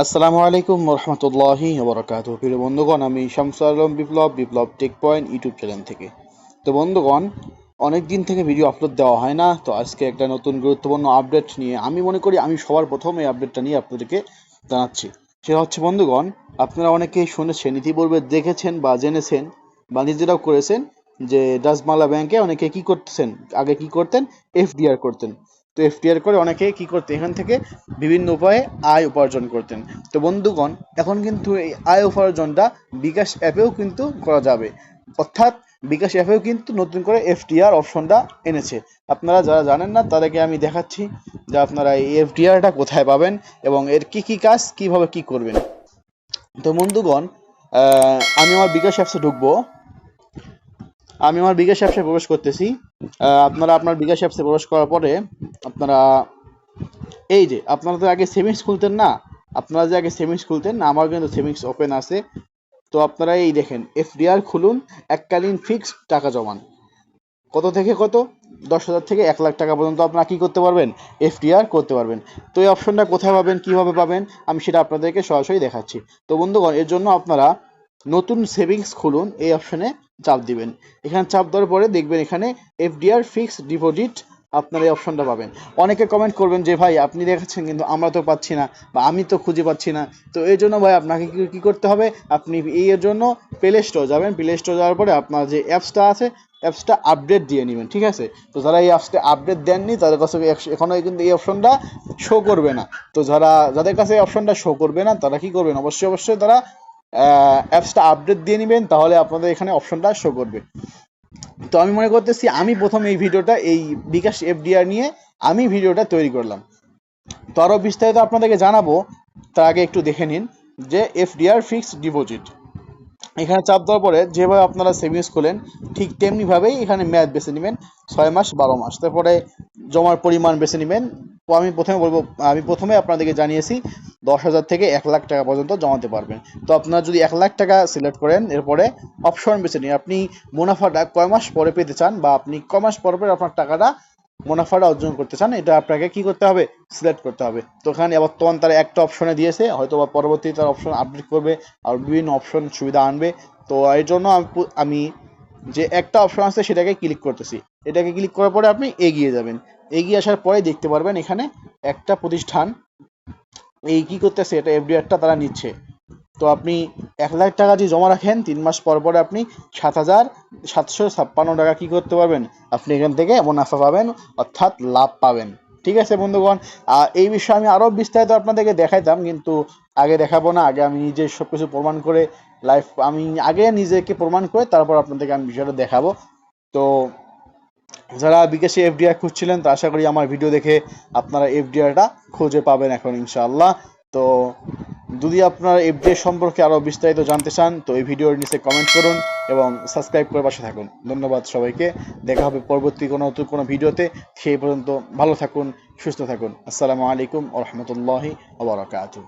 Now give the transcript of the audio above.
আসসালামু আলাইকুম রহমতুল্লাহি ওবরাকাতুহ। প্রিয় বন্ধুগণ, আমি শামসুল আলম বিপ্লব টেক পয়েন্ট ইউটিউব চ্যানেল থেকে। তো বন্ধুগণ, অনেক দিন থেকে ভিডিও আপলোড দেওয়া হয় না, তো আজকে একটা নতুন গুরুত্বপূর্ণ আপডেট নিয়ে আমি মনে করি আমি সবার প্রথম এই আপডেটটা নিয়ে আপনাদেরকে জানাচ্ছি। সেটা হচ্ছে বন্ধুগণ, আপনারা অনেকেই শুনেছেন, ইতিপূর্বে দেখেছেন বা জেনেছেন বা নিজেরাও করেছেন যে ডাচবাংলা ব্যাংকে অনেকে কি করতেছেন, আগে কি করতেন, এফডিআর করতেন। তো এফডিআর করে অনেকে কি করতেন, এখান থেকে বিভিন্ন উপায়ে আয় উপার্জন করতেন। তো বন্ধুগণ, এখন কিন্তু এই আয় উপার্জনটা বিকাশ অ্যাপেও কিন্তু করা যাবে, অর্থাৎ বিকাশ অ্যাপেও কিন্তু নতুন করে এফডিআর অপশনটা এনেছে। আপনারা যারা জানেন না তাদেরকে আমি দেখাচ্ছি যে আপনারা এই এফডিআরটা কোথায় পাবেন এবং এর কি কি কাজ, কিভাবে কি করবেন। তো বন্ধুগণ, আমি আমার বিকাশ অ্যাপসে ঢুকবো। আমি আমার বিকাশ অ্যাপসে প্রবেশ করতেছি। আপনারা আপনার বিকাশ অ্যাপসে প্রবেশ করার পরে আপনারা এই যে আপনারা তো আগে সেভিংস খুলতেন না, আপনারা যে আগে সেভিংস খুলতেন না, আমার কিন্তু সেভিংস ওপেন আছে। তো আপনারা এই দেখেন, এফডিআর খুলুন, এককালীন ফিক্সড টাকা জমান। কত থেকে কত? 10,000 থেকে 1 লাখ টাকা পর্যন্ত আপনারা কি করতে পারবেন, এফডিআর করতে পারবেন। তো এই অপশনটা কোথায় পাবেন, কিভাবে পাবেন, আমি সেটা আপনাদেরকে সরাসরি দেখাচ্ছি। তো বন্ধুগণ, এর জন্য আপনারা নতুন সেভিংস খুলুন এই অপশনে চাপ দিবেন। এখানে চাপ দেওয়ার পরে দেখবেন এখানে এফডিআর ফিক্সড ডিপোজিট, আপনারা এই অপশনটা পাবেন। অনেকে কমেন্ট করবেন যে ভাই আপনি দেখাচ্ছেন কিন্তু আমরা তো পাচ্ছি না, বা আমি তো খুঁজে পাচ্ছি না। তো এই জন্য ভাই আপনাকে কি করতে হবে, আপনি এর জন্য প্লে স্টোর যাবেন। প্লে স্টোর যাওয়ার পরে আপনার যে অ্যাপসটা আছে, অ্যাপসটা আপডেট দিয়ে নেবেন, ঠিক আছে? তো যারা এই অ্যাপসটা আপডেট দেননি তাদের কাছে এখনো কিন্তু এই অপশনটা শো করবে না। তো যাদের কাছে এই অপশনটা শো করবে না তারা কি করবেন, অবশ্যই তারা অ্যাপসটা আপডেট দিয়ে নেবেন, তাহলে আপনাদের এখানে অপশনটা শো করবে। তো আমি মনে করতেছি আমি প্রথম এই ভিডিওটা, এই বিকাশ এফডিআর নিয়ে আমি ভিডিওটা তৈরি করলাম। তো আরও বিস্তারিত আপনাদেরকে জানাবো, তার আগে একটু দেখে নিন যে এফডিআর ফিক্সড ডিপোজিট। এখানে চাপ দেওয়ার পরে যেভাবে আপনারা সেভিংস খোলেন ঠিক তেমনিভাবেই এখানে মেয়াদ বেছে নেবেন, 6 মাস 12 মাস। তারপরে জমার পরিমাণ বেছে নেবেন। তো আমি প্রথমে আপনাদেরকে জানিয়েছি 10,000 থেকে 1 লাখ টাকা পর্যন্ত জমাতে পারবেন। তো আপনারা যদি 1 লাখ টাকা সিলেক্ট করেন, এরপরে অপশন বেছে নিন আপনি মুনাফাটা কয় মাস পরে পেতে চান, বা আপনি কয় মাস পরে আপনার টাকাটা মুনাফাটা অর্জন করতে চান, এটা আপনাকে কি করতে হবে, সিলেক্ট করতে হবে। তো এখানে বর্তমান তারা একটা অপশনে দিয়েছে, হয়তো বা পরবর্তীতে তার অপশন আপডেট করবে আর বিভিন্ন অপশন সুবিধা আনবে। তো এর জন্য আমি যে একটা অপশন আছে সেটাকে ক্লিক করতেছি। এটাকে ক্লিক করার পরে আপনি এগিয়ে যাবেন। এগিয়ে আসার পরে দেখতে পারবেন এখানে একটা প্রতিষ্ঠান এই কি করতেছে, এটা এফডিআরটা তারা নিচ্ছে। তো আপনি 1 লাখ টাকা যদি জমা রাখেন 3 মাস পর পরে আপনি 7,756 টাকা কি করতে পারবেন, আপনি এখান থেকে মুনাফা পাবেন, অর্থাৎ লাভ পাবেন। ঠিক আছে বন্ধুগণ, এই বিষয়ে আমি আরও বিস্তারিত আপনাদেরকে দেখাইতাম, কিন্তু আগে দেখাবো না। আগে আমি নিজে সব কিছু প্রমাণ করে আমি আগে নিজেকে প্রমাণ করে তারপর আপনাদেরকে আমি বিষয়টা দেখাবো। তো যারা বিকাশে এফডিআর খুঁজছিলেন, তো আশা করি আমার ভিডিও দেখে আপনারা এফডিআরটা খুঁজে পাবেন এখন ইনশাআল্লাহ। তো যদি আপনার এফডিআর সম্পর্কে আরও বিস্তারিত জানতে চান, তো এই ভিডিওর নিচে কমেন্ট করুন এবং সাবস্ক্রাইব করে পাশে থাকুন। ধন্যবাদ সবাইকে, দেখা হবে পরবর্তী কোনো ভিডিওতে। সেই পর্যন্ত ভালো থাকুন, সুস্থ থাকুন। আসসালামু আলাইকুম ওয়া রাহমাতুল্লাহি ওয়া বারাকাতুহু।